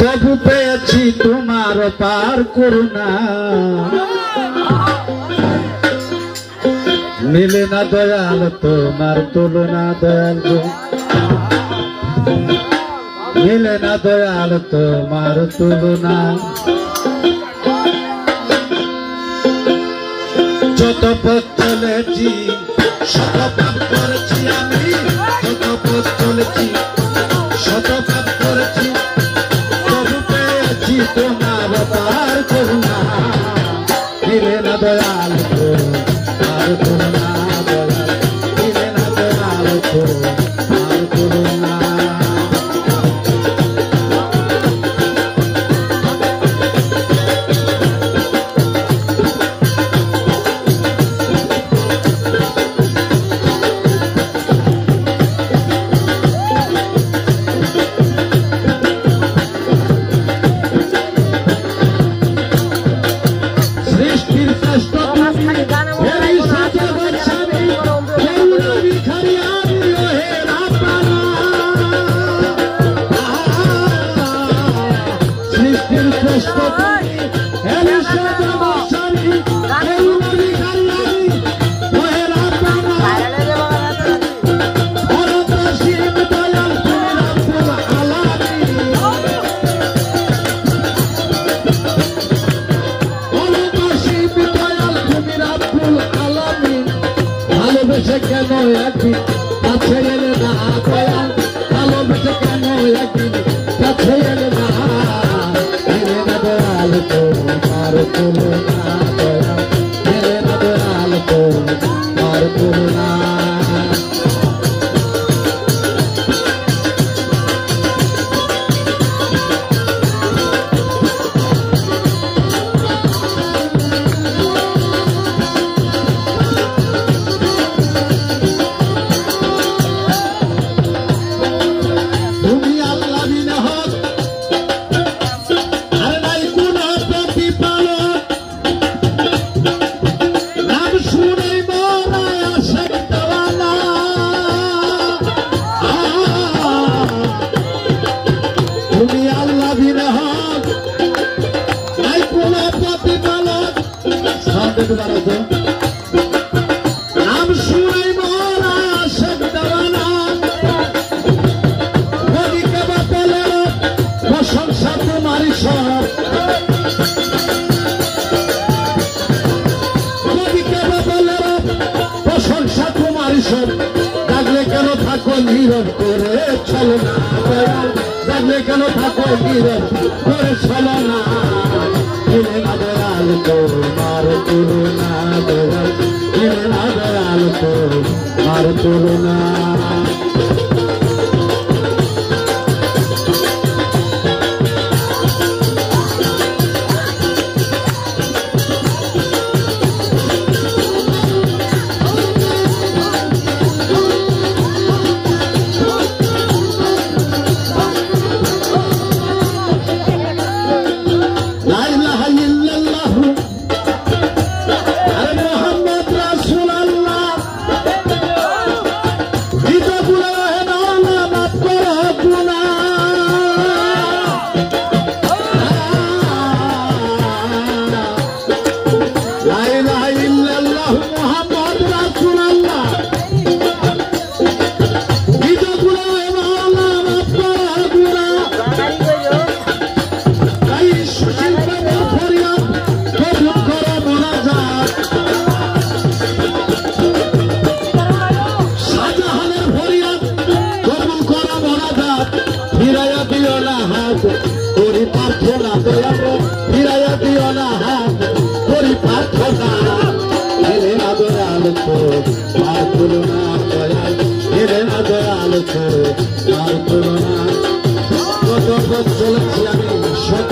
তবু পেয়েছি তোমার পার করুণা, মিলে না দয়াল তোমার তুলনা, দয়াল গো মিলে না দয়াল তোমার তুলনা। যত পথ চলেছি শত পাপ করেছি আমি, যত পথ চলেছি শত পাপ করেছি, তবু পেয়েছি তোমার পার করুণা, মিলে না দয়াল তোমার করুণা, দয়াল মিলে না দয়াল তোমার করুণা। ভালোবেসে কেন একদিন কাছে এলে না দয়াল, ভালোবেসে কেন একদিন কাছে এলে না, এলে না দয়াল তোমার তুলনা, দয়াল এলে না দয়াল তোমার তুলনা। নাম শুনে মোরা আশেক দেওয়ানা, ওদিকে বাপেলের প্রশংসা তোমারই সব, ওদিকে বাপেলের প্রশংসা তোমারই সব, ডাকলে কেন থাকো নীরব করে চলো না দয়াল, ডাকলে কেন থাকো নীরব করে চলো না, মিলে না দয়াল তোমার তুলনা, দয়াল মিলে না দয়াল তোমার তুলনা। কত পথ চলেছি আমি, শত